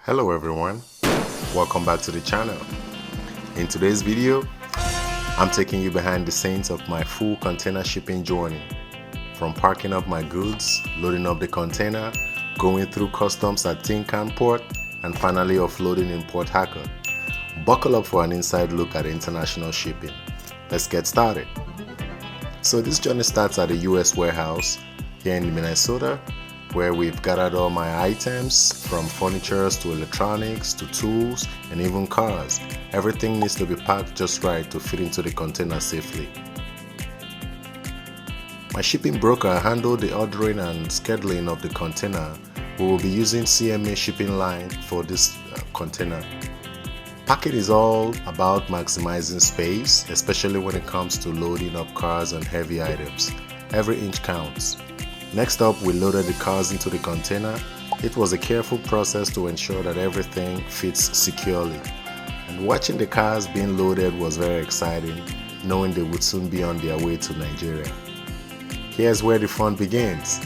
Hello everyone, welcome back to the channel. In today's video, I'm taking you behind the scenes of my full container shipping journey. From packing up my goods, loading up the container, going through customs at Tin Can Port, and finally offloading in Port Harcourt. Buckle up for an inside look at international shipping. Let's get started. So this journey starts at the US warehouse here in Minnesota, where we've gathered all my items from furniture to electronics to tools and even cars. Everything needs to be packed just right to fit into the container safely. My shipping broker handled the ordering and scheduling of the container. We will be using CMA shipping line for this container. Packing is all about maximizing space, especially when it comes to loading up cars and heavy items. Every inch counts. Next up, we loaded the cars into the container. It was a careful process to ensure that everything fits securely. And watching the cars being loaded was very exciting, knowing they would soon be on their way to Nigeria. Here's where the fun begins.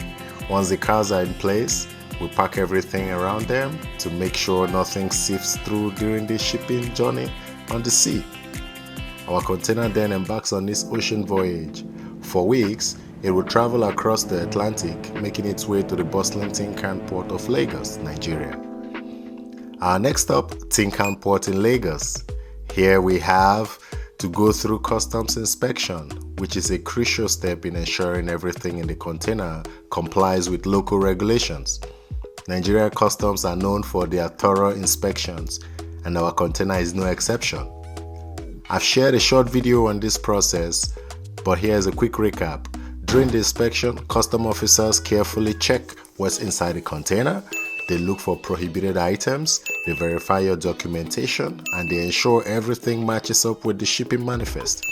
Once the cars are in place, we pack everything around them to make sure nothing sifts through during the shipping journey on the sea. Our container then embarks on this ocean voyage. For weeks, it will travel across the Atlantic, making its way to the bustling Tin Can Port of Lagos, Nigeria. Our next stop, Tin Can Port in Lagos. Here we have to go through customs inspection, which is a crucial step in ensuring everything in the container complies with local regulations. Nigeria customs are known for their thorough inspections, and our container is no exception. I've shared a short video on this process, but here's a quick recap. During the inspection, custom officers carefully check what's inside the container. They look for prohibited items, they verify your documentation, and they ensure everything matches up with the shipping manifest.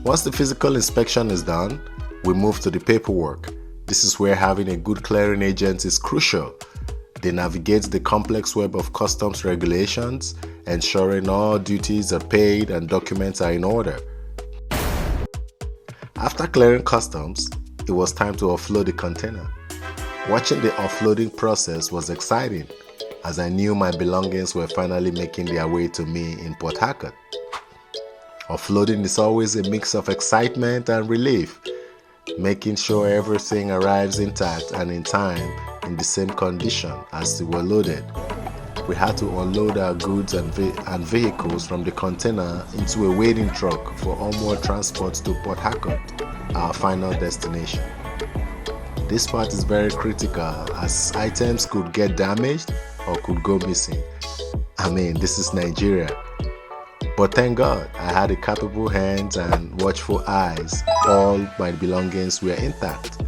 Once the physical inspection is done, we move to the paperwork. This is where having a good clearing agent is crucial. They navigate the complex web of customs regulations, ensuring all duties are paid and documents are in order. After clearing customs, it was time to offload the container. Watching the offloading process was exciting, as I knew my belongings were finally making their way to me in Port Harcourt. Offloading is always a mix of excitement and relief, making sure everything arrives intact and in time in the same condition as they were loaded. We had to unload our goods and vehicles from the container into a waiting truck for onward transport to Port Harcourt, our final destination. This part is very critical, as items could get damaged or could go missing. I mean, this is Nigeria. But thank God, I had a capable hands and watchful eyes. All my belongings were intact.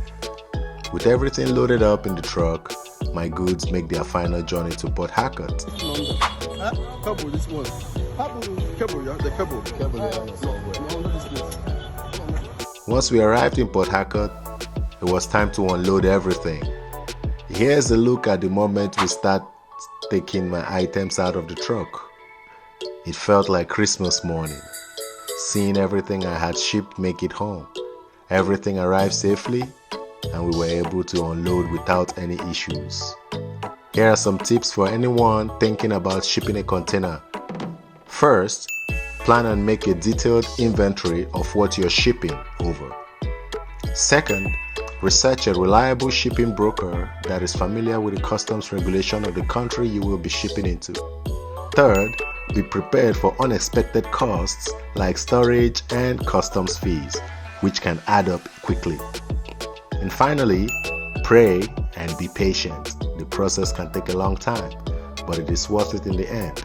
With everything loaded up in the truck, my goods make their final journey to Port Harcourt. Once we arrived in Port Harcourt, it was time to unload everything. Here's a look at the moment we start taking my items out of the truck. It felt like Christmas morning, seeing everything I had shipped make it home. Everything arrived safely, and we were able to unload without any issues. Here are some tips for anyone thinking about shipping a container. First, plan and make a detailed inventory of what you're shipping over. Second, research a reliable shipping broker that is familiar with the customs regulation of the country you will be shipping into. Third, be prepared for unexpected costs like storage and customs fees, which can add up quickly. And finally, pray and be patient. The process can take a long time, but it is worth it in the end.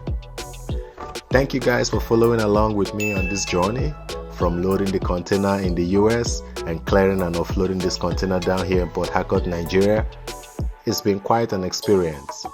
Thank you guys for following along with me on this journey, from loading the container in the US and clearing and offloading this container down here in Port Harcourt, Nigeria. It's been quite an experience.